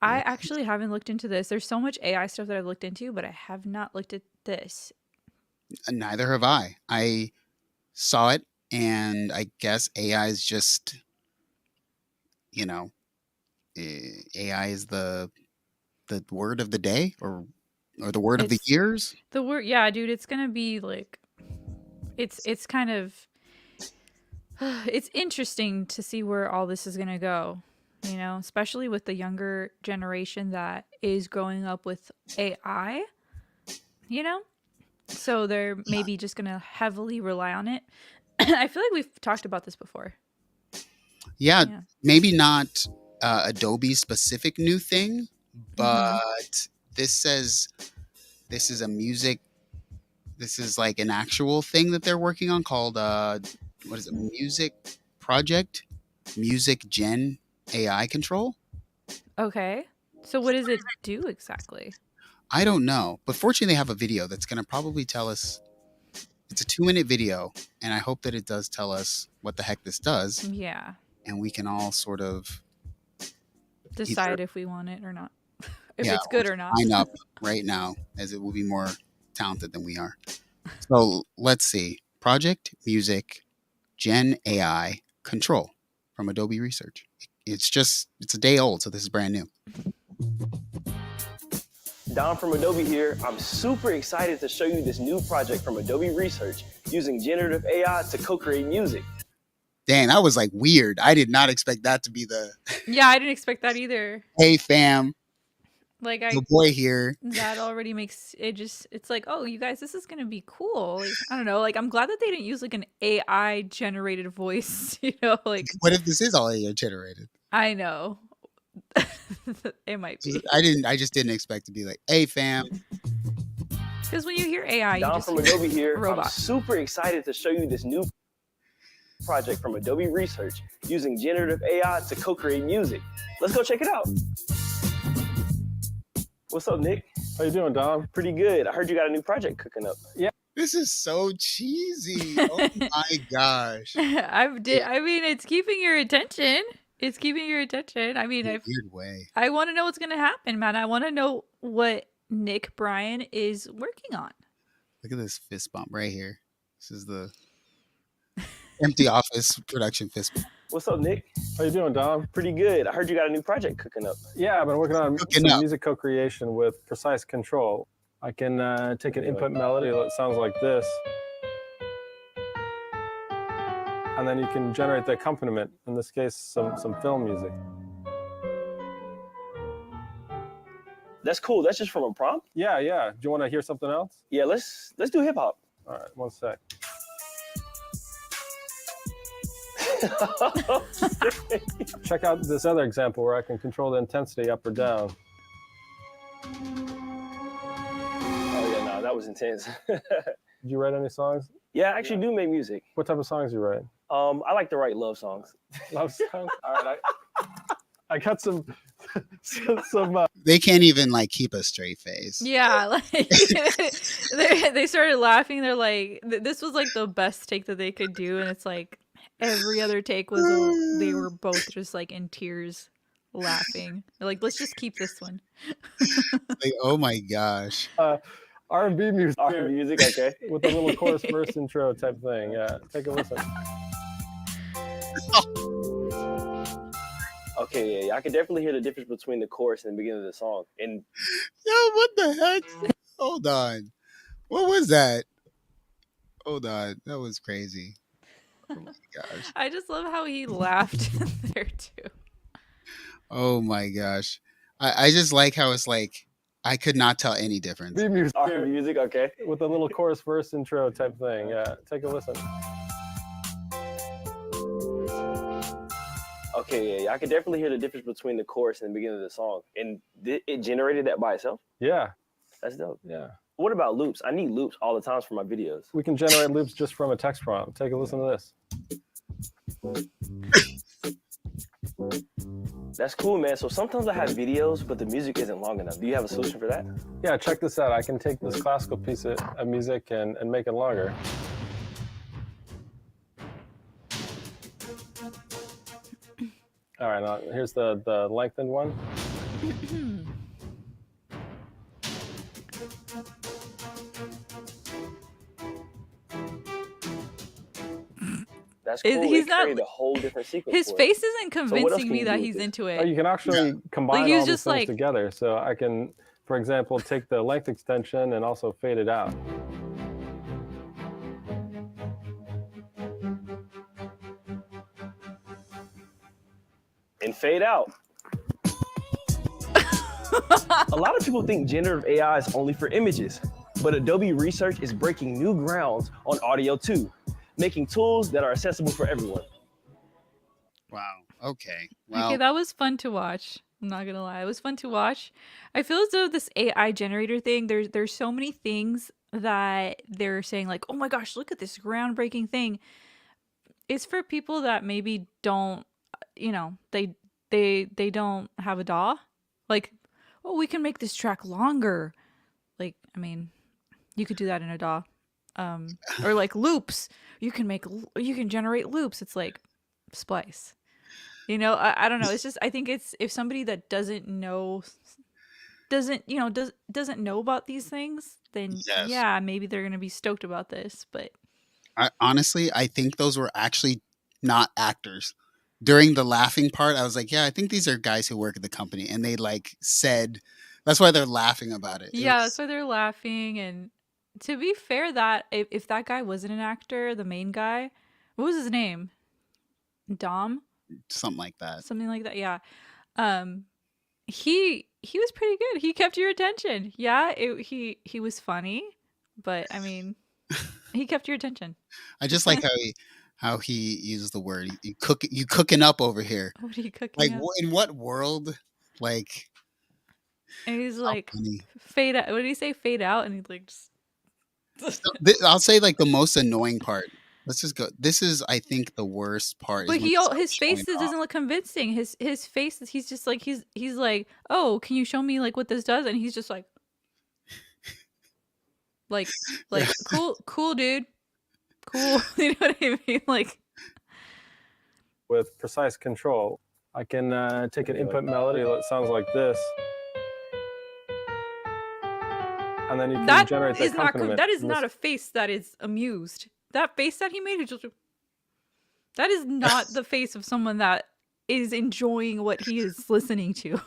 I actually haven't looked into this. There's so much AI stuff that I've looked into, but I have not looked at this. Neither have I. I saw it, and I guess AI is just, AI is the word of the day, or the word of the It's years. the word, yeah, dude. It's gonna be like, it's kind of, it's interesting to see where all this is gonna go. Especially with the younger generation that is growing up with AI. So they're maybe just gonna heavily rely on it. I feel like we've talked about this before. Yeah, Yeah. maybe not Adobe specific new thing, but this says this is a music. This is like an actual thing that they're working on called what is it? Music Project, Music Gen AI Control. Okay. So what does it do exactly? I don't know, but fortunately, they have a video that's going to probably tell us. It's a 2-minute video, and I hope that it does tell us what the heck this does, Yeah. and we can all sort of Decide if we want it or not. If yeah, it's good or not. sign up right now, as it will be more talented than we are. So let's see. Project Music Gen AI Control from Adobe Research. It's a day old, so this is brand new. Don from Adobe here. I'm super excited to show you this new project from Adobe Research using generative AI to co-create music. Dang, that was like weird. I did not expect that to be the Yeah, I didn't expect that either. hey fam, Like the boy here. that already makes it it's like, oh, you guys, this is gonna be cool. Like, I don't know. Like, I'm glad that they didn't use like an AI generated voice. Like What if this is all AI generated? I know. It might be. I just didn't expect to be like, hey fam. Because when you hear AI, you Don just from hear Adobe here. I'm robot. super excited to show you this new project from Adobe Research using generative AI to co-create music. Let's go check it out. What's up, Nick? How you doing, Dom? Pretty good. I heard you got a new project cooking up. Yeah. This is so cheesy. Oh my gosh. I mean, it's keeping your attention. It's keeping your attention. I mean, In a weird way. I want to know what's going to happen, man. I want to know what Nick Bryan is working on. Look at this fist bump right here. This is the empty office production fist bump. What's up, Nick? How you doing, Dom? Pretty good. I heard you got a new project cooking up. Yeah, I've been working on Cooking some up. music co-creation with precise control. I can take an input melody that sounds like this, and then you can generate the accompaniment. In this case, some film music. That's cool. That's just from a prompt? Yeah. Do you want to hear something else? Yeah, let's do hip hop. All right, one sec. Check out this other example where I can control the intensity up or down. Oh yeah, no, that was intense. Did you write any songs? Yeah, I actually do make music. What type of songs you write? I like to write love songs. Love songs? All right, I got some. They can't even like keep a straight face. Yeah, like they started laughing. They're like, this was like the best take that they could do, and it's like every other take was they were both just like in tears, laughing. They're like, let's just keep this one. Like, oh my gosh. R&B music. R&B music, okay. With a little chorus verse intro type thing. Yeah, take a listen. Okay, yeah, I can definitely hear the difference between the chorus and the beginning of the song. And Yo, what the heck? Hold on. What was that? Hold on. That was crazy. Oh my gosh. I just love how he laughed there too. Oh my gosh. I just like how it's like I could not tell any difference. R&B music, okay. With a little chorus verse intro type thing. Yeah, take a listen. Okay, yeah, I can definitely hear the difference between the chorus and the beginning of the song. And it generated that by itself? Yeah. That's dope. Yeah. What about loops? I need loops all the times for my videos. We can generate loops just from a text prompt. Take a listen to this. That's cool, man. So sometimes I have videos, but the music isn't long enough. Do you have a solution for that? Yeah, check this out. I can take this classical piece of music and make it longer. All right, now here's the lengthened one. That's cool. He's It not- created a whole different sequence. His for it. face isn't can convincing you me do that with he's this? into Oh, it. you can actually combine he was all these just things like- together. So I can, for example, take the length extension and also fade it out. And fade out. A lot of people think generative AI is only for images, but Adobe Research is breaking new grounds on audio too, making tools that are accessible for everyone. Wow. Okay. Well, Okay, that was fun to watch. I'm not gonna lie, it was fun to watch. I feel as though this AI generator thing, there's so many things that they're saying like, oh my gosh, look at this groundbreaking thing. It's for people that maybe don't, they don't have a DAW. Like, oh, we can make this track longer. Like, I mean, you could do that in a DAW. Or like loops. You can generate loops. It's like splice. I don't know. It's just, I think it's, if somebody that doesn't know about these things, then Yes. yeah, maybe they're going to be stoked about this. But honestly, I think those were actually not actors. During the laughing part, I was like, yeah, I think these are guys who work at the company. And they like said, that's why they're laughing about it. yeah, that's why they're laughing. And to be fair, that if that guy wasn't an actor, the main guy, what was his name? Dom? Something like that. Something like that. Yeah. He was pretty good. He kept your attention. Yeah, he was funny, but I mean, he kept your attention. I just like how he used the word you cooking up over here. What are you cooking? Like up? in what world? Like And he's like funny. fade out. What did he say? Fade out, and he like just So, I'll say like the most annoying part. Let's just go. This is, I think, the worst part is But when it starts his showing face off. doesn't look convincing. His face he's just like he's like, "Oh, can you show me like what this does?" And he's just like Yeah. cool dude. Cool. You know what I mean? Like with precise control. I can take an input melody that sounds like this, and then you can generate the accompaniment. that is not a face that is amused. That face that he made is just that is not the face of someone that is enjoying what he is listening to.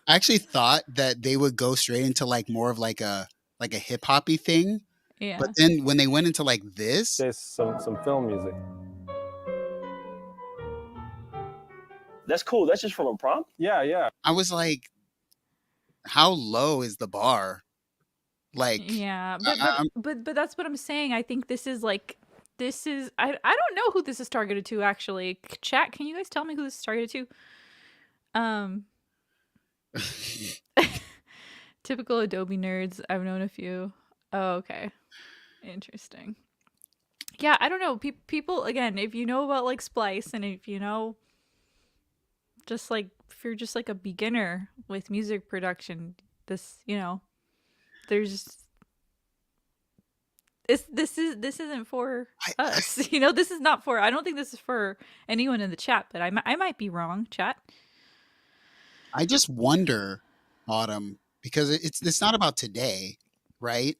I actually thought that they would go straight into like more of like a hip hoppy thing, Yeah. but then when they went into like this, There's some film music. That's cool. That's just from a prompt? Yeah. I was like, how low is the bar? Like, Yeah, I- but that's what I'm saying. I think this is I don't know who this is targeted to actually. Chat, can you guys tell me who this is targeted to? Typical Adobe nerds. I've known a few. Oh, okay. Interesting. Yeah, I don't know. People again, if you know about like Splice and if you know just like if you're just like a beginner with music production, this, there's this isn't for us. This is not for. I don't think this is for anyone in the chat, but I might be wrong, chat. I just wonder, Autumn, because it's not about today, right?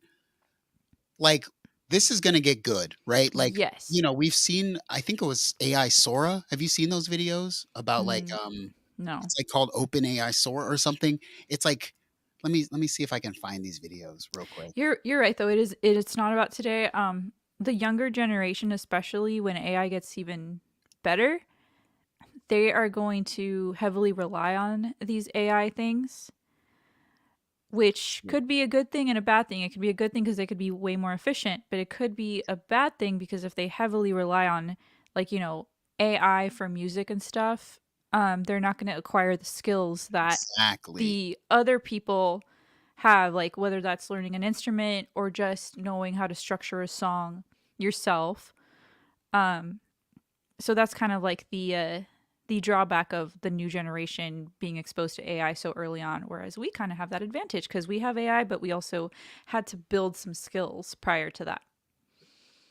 Like this is gonna get good, right? Like Yes. we've seen. I think it was AI Sora. Have you seen those videos about like No. It's like called Open AI Sora or something. It's like let me see if I can find these videos real quick. You're right though. It's not about today. The younger generation, especially when AI gets even better, they are going to heavily rely on these AI things, which could be a good thing and a bad thing. It could be a good thing because they could be way more efficient, but it could be a bad thing because if they heavily rely on like, AI for music and stuff, they're not going to acquire the skills that Exactly. the other people have, like whether that's learning an instrument or just knowing how to structure a song yourself. So that's kind of like the drawback of the new generation being exposed to AI so early on, whereas we kind of have that advantage because we have AI, but we also had to build some skills prior to that.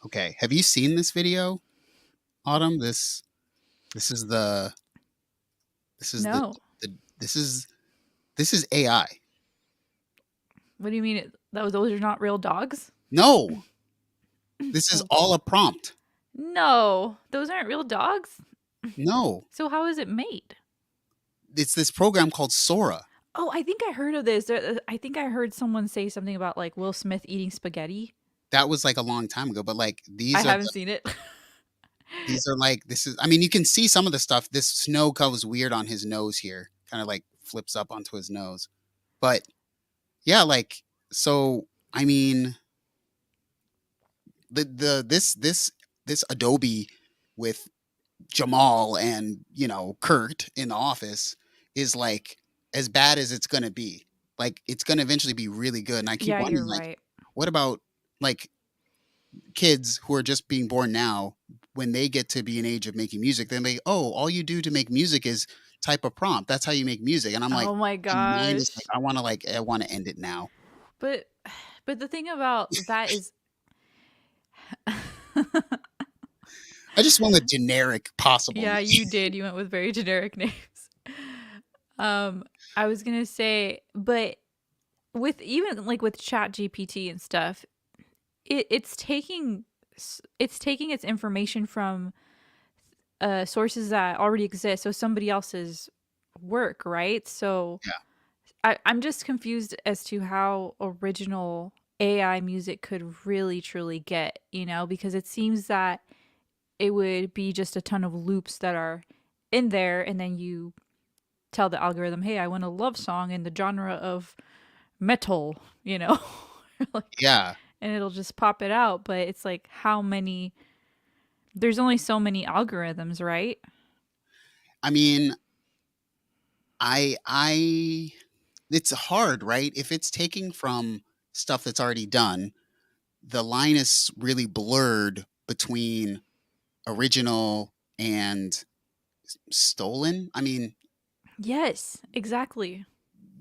Okay. Have you seen this video, Autumn? This is the No. this is AI. What do you mean? Those are not real dogs? No. This is all a prompt. No, those aren't real dogs. No. So how is it made? It's this program called Sora. Oh, I think I heard of this. I think I heard someone say something about like Will Smith eating spaghetti. That was like a long time ago, but like I haven't seen it. These are like I mean, you can see some of the stuff. This snow goes weird on his nose here. Kind of like flips up onto his nose. But yeah, like so I mean this Adobe with Jamal and Kurt in the office is like as bad as it's gonna be. Like it's gonna eventually be really good. And I keep wondering, you're like, right. what about like kids who are just being born now when they get to be an age of making music? Then they all you do to make music is type a prompt. That's how you make music. And I'm like, Oh my my mind is gosh. like, I want to end it now. But the thing about that is I just want the generic possible. yeah, you did. You went with very generic names. I was gonna say, but with even like with Chat GPT and stuff, it's taking its information from sources that already exist, so somebody else's work, right? So I'm just confused as to how original AI music could really truly get, because it seems that it would be just a ton of loops that are in there, and then you tell the algorithm, hey, I want a love song in the genre of metal, like, Yeah. and it'll just pop it out. But it's like, there's only so many algorithms, right? I mean, it's hard, right? If it's taking from stuff that's already done, the line is really blurred between original and stolen. I mean, Yes, exactly.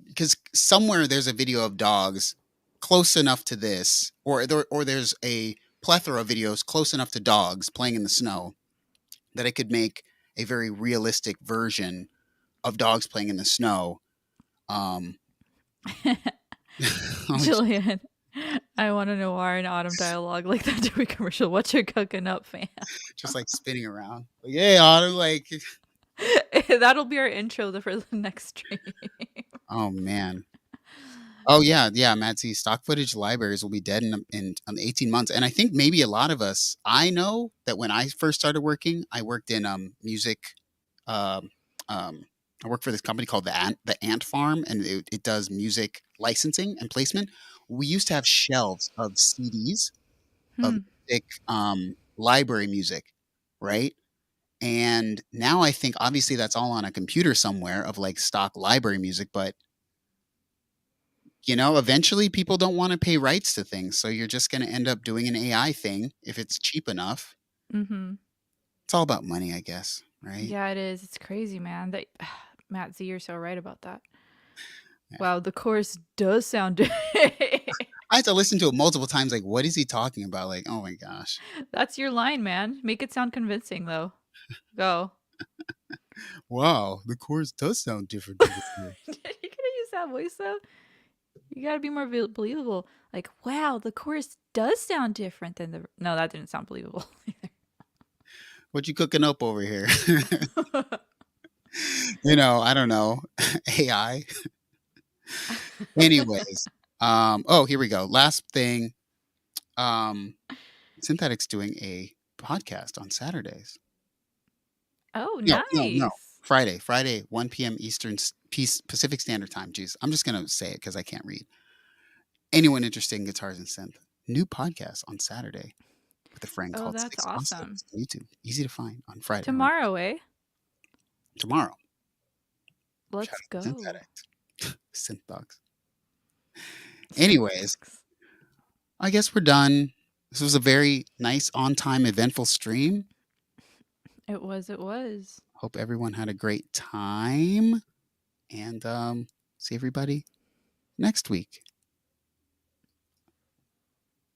because somewhere there's a video of dogs close enough to this, or there's a plethora of videos close enough to dogs playing in the snow that it could make a very realistic version of dogs playing in the snow. Um, Jillian, I want to know why an autumn dialogue like that Dewey commercial. What you cooking up, fam? just like spinning around, like, hey, Autumn, like, That'll be our intro for the next stream. oh man. Oh yeah, yeah, Matt. See, stock footage libraries will be dead in 18 months, and I think maybe a lot of us. I know that when I first started working, I worked in music. Um, I worked for this company called the Ant Farm, and it does music licensing and placement. We used to have shelves of CDs of Hmm. music, library music, right? And now I think obviously that's all on a computer somewhere of like stock library music, but eventually people don't want to pay rights to things. So you're just going to end up doing an AI thing if it's cheap enough. Mm-hmm. It's all about money, I guess, right? Yeah, it is. It's crazy, man. That Matt Z, you're so right about that. Yeah. Wow, the chorus does sound. I had to listen to it multiple times. Like, what is he talking about? Like, oh my gosh. That's your line, man. Make it sound convincing, though. Go. Wow, the chorus does sound different. Than before. You gonna use that voice though? You gotta be more believable. Like, wow, the chorus does sound different than the. No, that didn't sound believable. What you cooking up over here? I don't know. AI. Anyways, oh, here we go. Last thing. Synthetic's doing a podcast on Saturdays. Oh, No. nice. Friday, 1 p.m. Pacific Standard Time. Jeez, I'm just gonna say it because I can't read. Anyone interested in guitars and synth? New podcast on Saturday with a friend Oh, called that's Six awesome. Oscars on YouTube. Easy to find on Friday. Tomorrow, eh? Tomorrow. Let's Shout go. out to Synthetic. Synth dogs. Anyways, I guess we're done. This was a very nice, on-time, eventful stream. It was. It was. Hope everyone had a great time. And see everybody next week.